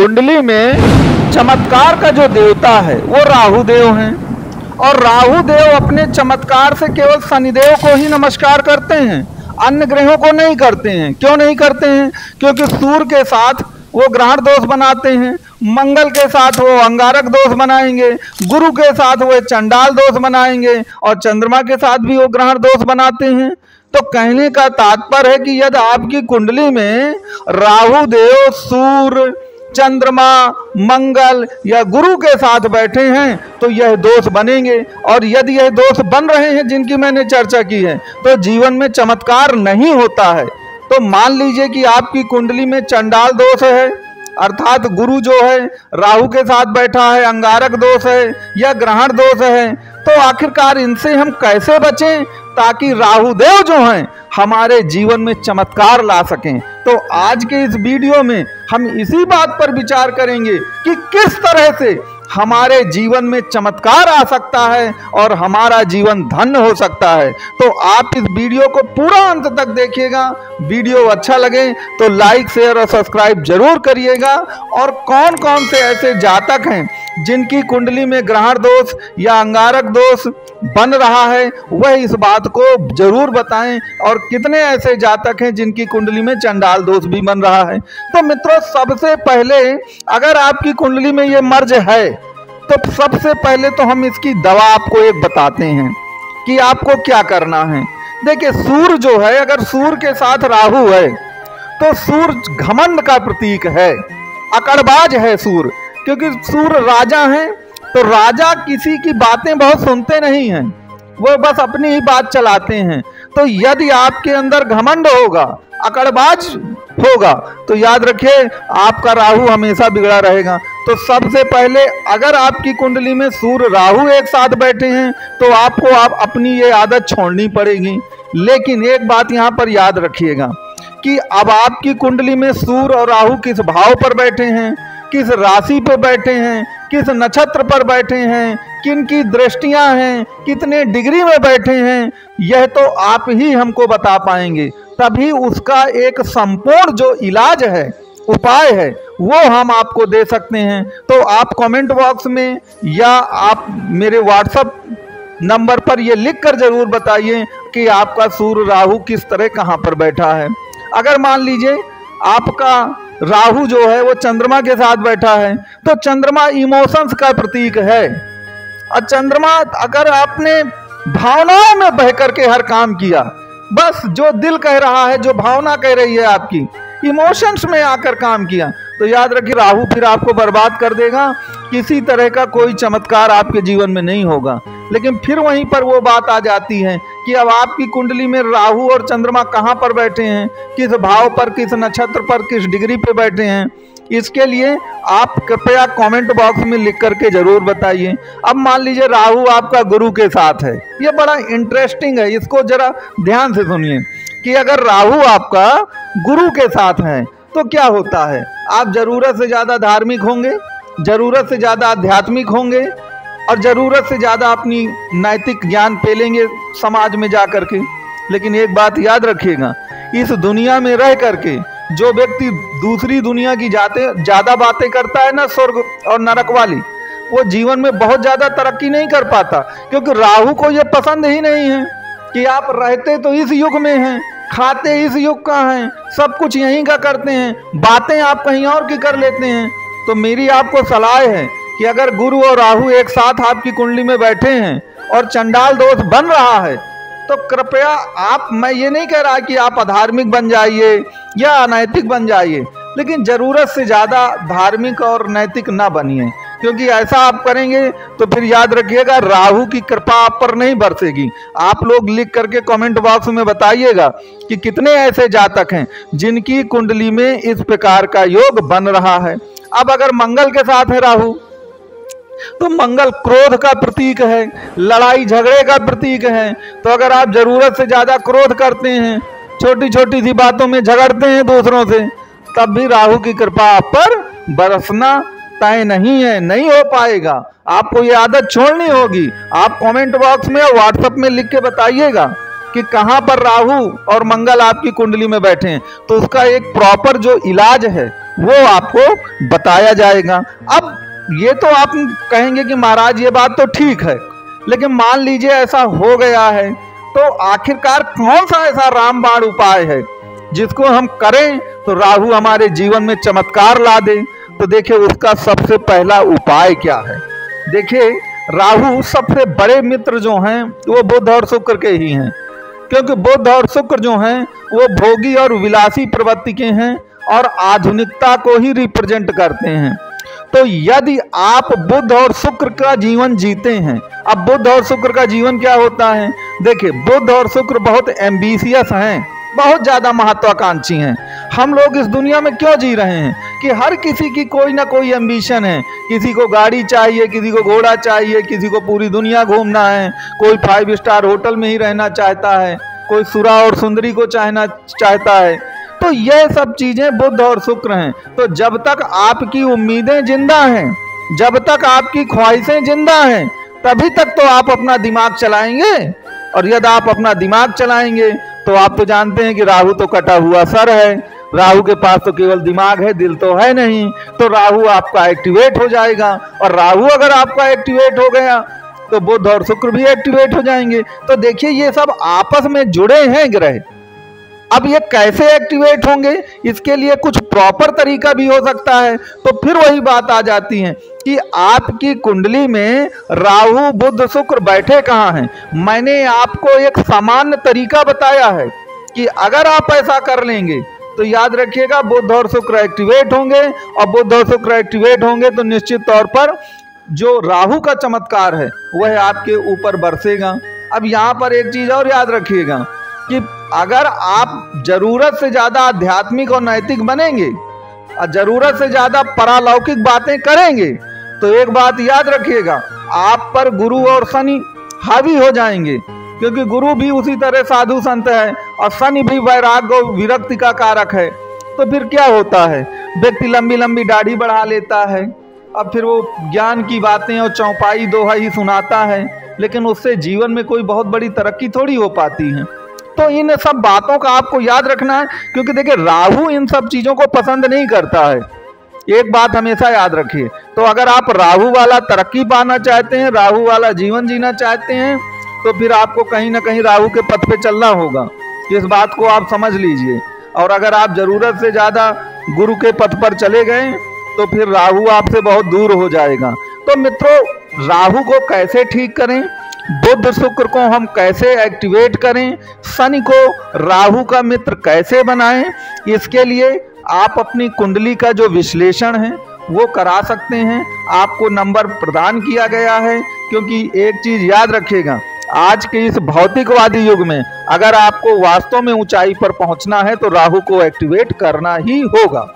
कुंडली में चमत्कार का जो देवता है वो राहु देव हैं, और राहु देव अपने चमत्कार से केवल शनिदेव को ही नमस्कार करते हैं, अन्य ग्रहों को नहीं करते हैं। क्यों नहीं करते हैं? क्योंकि सूर्य के साथ वो ग्रहण दोष बनाते हैं, मंगल के साथ वो अंगारक दोष बनाएंगे, गुरु के साथ वो चंडाल दोष बनाएंगे, और चंद्रमा के साथ भी वो ग्रहण दोष बनाते हैं। तो कहने का तात्पर्य है कि यदि आपकी कुंडली में राहु देव सूर्य, चंद्रमा, मंगल या गुरु के साथ बैठे हैं तो यह दोष बनेंगे, और यदि यह दोष बन रहे हैं जिनकी मैंने चर्चा की है तो जीवन में चमत्कार नहीं होता है। तो मान लीजिए कि आपकी कुंडली में चंडाल दोष है, अर्थात गुरु जो है राहु के साथ बैठा है, अंगारक दोष है या ग्रहण दोष है, तो आखिरकार इनसे हम कैसे बचें ताकि राहु देव जो हैं हमारे जीवन में चमत्कार ला सकें। तो आज के इस वीडियो में हम इसी बात पर विचार करेंगे कि किस तरह से हमारे जीवन में चमत्कार आ सकता है और हमारा जीवन धन्य हो सकता है। तो आप इस वीडियो को पूरा अंत तक देखिएगा। वीडियो अच्छा लगे तो लाइक, शेयर और सब्सक्राइब जरूर करिएगा। और कौन कौन से ऐसे जातक हैं जिनकी कुंडली में ग्रहण दोष या अंगारक दोष बन रहा है वह इस बात को जरूर बताएं, और कितने ऐसे जातक हैं जिनकी कुंडली में चंडाल दोष भी बन रहा है। तो मित्रों, सबसे पहले अगर आपकी कुंडली में ये मर्ज है तो सबसे पहले तो हम इसकी दवा आपको एक बताते हैं कि आपको क्या करना है। देखिए, सूर्य जो है, अगर सूर्य के साथ राहु है तो सूर्य घमंड का प्रतीक है, अकड़बाज है सूर्य, क्योंकि सूर्य राजा है। तो राजा किसी की बातें बहुत सुनते नहीं हैं, वो बस अपनी ही बात चलाते हैं। तो यदि आपके अंदर घमंड होगा, अकड़बाज होगा, तो याद रखिए आपका राहु हमेशा बिगड़ा रहेगा। तो सबसे पहले अगर आपकी कुंडली में सूर्य राहु एक साथ बैठे हैं तो आपको अपनी ये आदत छोड़नी पड़ेगी। लेकिन एक बात यहाँ पर याद रखिएगा कि अब आपकी कुंडली में सूर्य और राहु किस भाव पर बैठे हैं, किस राशि पर बैठे हैं, किस नक्षत्र पर बैठे हैं, किन की दृष्टियां हैं, कितने डिग्री में बैठे हैं, यह तो आप ही हमको बता पाएंगे। तभी उसका एक संपूर्ण जो इलाज है, उपाय है, वो हम आपको दे सकते हैं। तो आप कमेंट बॉक्स में या आप मेरे व्हाट्सएप नंबर पर ये लिख कर जरूर बताइए कि आपका सूर्य राहु किस तरह कहाँ पर बैठा है। अगर मान लीजिए आपका राहु जो है वो चंद्रमा के साथ बैठा है तो चंद्रमा इमोशंस का प्रतीक है, और चंद्रमा अगर आपने भावनाओं में बह करके हर काम किया, बस जो दिल कह रहा है, जो भावना कह रही है आपकी, इमोशंस में आकर काम किया, तो याद रखिए राहु फिर आपको बर्बाद कर देगा। किसी तरह का कोई चमत्कार आपके जीवन में नहीं होगा। लेकिन फिर वहीं पर वो बात आ जाती है कि अब आपकी कुंडली में राहु और चंद्रमा कहाँ पर बैठे हैं, किस भाव पर, किस नक्षत्र पर, किस डिग्री पे बैठे हैं। इसके लिए आप कृपया कमेंट बॉक्स में लिख करके जरूर बताइए। अब मान लीजिए राहु आपका गुरु के साथ है, ये बड़ा इंटरेस्टिंग है, इसको जरा ध्यान से सुनिए कि अगर राहु आपका गुरु के साथ है तो क्या होता है। आप जरूरत से ज़्यादा धार्मिक होंगे, जरूरत से ज़्यादा आध्यात्मिक होंगे, और ज़रूरत से ज़्यादा अपनी नैतिक ज्ञान पेलेंगे समाज में जा करके। लेकिन एक बात याद रखिएगा, इस दुनिया में रह करके जो व्यक्ति दूसरी दुनिया की ज़्यादा बातें करता है ना, स्वर्ग और नरक वाली, वो जीवन में बहुत ज़्यादा तरक्की नहीं कर पाता, क्योंकि राहु को ये पसंद ही नहीं है कि आप रहते तो इस युग में हैं, खाते इस युग का हैं, सब कुछ यहीं का करते हैं, बातें आप कहीं और की कर लेते हैं। तो मेरी आपको सलाह है कि अगर गुरु और राहु एक साथ आपकी कुंडली में बैठे हैं और चंडाल दोष बन रहा है तो कृपया आप, मैं ये नहीं कह रहा कि आप अधार्मिक बन जाइए या अनैतिक बन जाइए, लेकिन ज़रूरत से ज़्यादा धार्मिक और नैतिक ना बनिए, क्योंकि ऐसा आप करेंगे तो फिर याद रखिएगा राहु की कृपा आप पर नहीं बरसेगी। आप लोग लिख करके कमेंट बॉक्स में बताइएगा कि कितने ऐसे जातक हैं जिनकी कुंडली में इस प्रकार का योग बन रहा है। अब अगर मंगल के साथ है राहु तो मंगल क्रोध का प्रतीक है, लड़ाई झगड़े का प्रतीक है। तो अगर आप जरूरत से ज्यादा क्रोध करते हैं, छोटी छोटी सी बातों में झगड़ते हैं दूसरों से, तब भी राहु की कृपा आप पर बरसना तय नहीं है, नहीं हो पाएगा। आपको ये आदत छोड़नी होगी। आप कमेंट बॉक्स में और व्हाट्सएप में लिख के बताइएगा कि कहाँ पर राहु और मंगल आपकी कुंडली में बैठे हैं, तो उसका एक प्रॉपर जो इलाज है वो आपको बताया जाएगा। अब ये तो आप कहेंगे कि महाराज ये बात तो ठीक है, लेकिन मान लीजिए ऐसा हो गया है, तो आखिरकार कौन सा ऐसा रामबाण उपाय है जिसको हम करें तो राहु हमारे जीवन में चमत्कार ला दे? तो देखिए उसका सबसे पहला उपाय क्या है। देखिए राहु सबसे बड़े मित्र जो हैं वो बुध और शुक्र के ही हैं, क्योंकि बुध और शुक्र जो हैं वो भोगी और विलासी प्रवृत्ति के हैं और आधुनिकता को ही रिप्रेजेंट करते हैं। तो यदि आप बुध और शुक्र का जीवन जीते हैं, अब बुध और शुक्र का जीवन क्या होता है, देखिए बुध और शुक्र बहुत एम्बिशियस हैं, बहुत ज्यादा महत्वाकांक्षी हैं। हम लोग इस दुनिया में क्यों जी रहे हैं कि हर किसी की कोई ना कोई एम्बिशन है। किसी को गाड़ी चाहिए, किसी को घोड़ा चाहिए, किसी को पूरी दुनिया घूमना है, कोई 5 स्टार होटल में ही रहना चाहता है, कोई सुरा और सुंदरी को चाहता है। तो ये सब चीजें बुध और शुक्र हैं। तो जब तक आपकी उम्मीदें जिंदा हैं, जब तक आपकी ख्वाहिशें जिंदा हैं, तभी तक तो आप अपना दिमाग चलाएंगे। और यदि आप अपना दिमाग चलाएंगे तो आप तो जानते हैं कि राहु तो कटा हुआ सर है, राहु के पास तो केवल दिमाग है, दिल तो है नहीं। तो राहु आपका एक्टिवेट हो जाएगा, और राहु अगर आपका एक्टिवेट हो गया तो बुध और शुक्र भी एक्टिवेट हो जाएंगे। तो देखिए ये सब आपस में जुड़े हैं ग्रह। अब ये कैसे एक्टिवेट होंगे, इसके लिए कुछ प्रॉपर तरीका भी हो सकता है। तो फिर वही बात आ जाती है कि आपकी कुंडली में राहु बुध शुक्र बैठे कहाँ हैं। मैंने आपको एक सामान्य तरीका बताया है कि अगर आप ऐसा कर लेंगे तो याद रखिएगा बुध और शुक्र एक्टिवेट होंगे, और बुध और शुक्र एक्टिवेट होंगे तो निश्चित तौर पर जो राहु का चमत्कार है वह आपके ऊपर बरसेगा। अब यहाँ पर एक चीज और याद रखिएगा कि अगर आप जरूरत से ज्यादा आध्यात्मिक और नैतिक बनेंगे और जरूरत से ज्यादा पारलौकिक बातें करेंगे तो एक बात याद रखिएगा, आप पर गुरु और शनि हावी हो जाएंगे, क्योंकि गुरु भी उसी तरह साधु संत है और शनि भी वैराग्य और विरक्ति का कारक है। तो फिर क्या होता है, व्यक्ति लंबी लंबी दाढ़ी बढ़ा लेता है, अब फिर वो ज्ञान की बातें और चौपाई दोहा ही सुनाता है, लेकिन उससे जीवन में कोई बहुत बड़ी तरक्की थोड़ी हो पाती है। तो इन सब बातों का आपको याद रखना है, क्योंकि देखिए राहु इन सब चीजों को पसंद नहीं करता है। एक बात हमेशा याद रखिए, तो अगर आप राहु वाला तरक्की पाना चाहते हैं, राहु वाला जीवन जीना चाहते हैं, तो फिर आपको कहीं ना कहीं राहु के पथ पे चलना होगा। इस बात को आप समझ लीजिए। और अगर आप जरूरत से ज्यादा गुरु के पथ पर चले गए तो फिर राहु आपसे बहुत दूर हो जाएगा। तो मित्रों, राहु को कैसे ठीक करें, बुध शुक्र को हम कैसे एक्टिवेट करें, शनि को राहु का मित्र कैसे बनाएं, इसके लिए आप अपनी कुंडली का जो विश्लेषण है वो करा सकते हैं। आपको नंबर प्रदान किया गया है, क्योंकि एक चीज याद रखिएगा, आज के इस भौतिकवादी युग में अगर आपको वास्तव में ऊंचाई पर पहुंचना है तो राहु को एक्टिवेट करना ही होगा।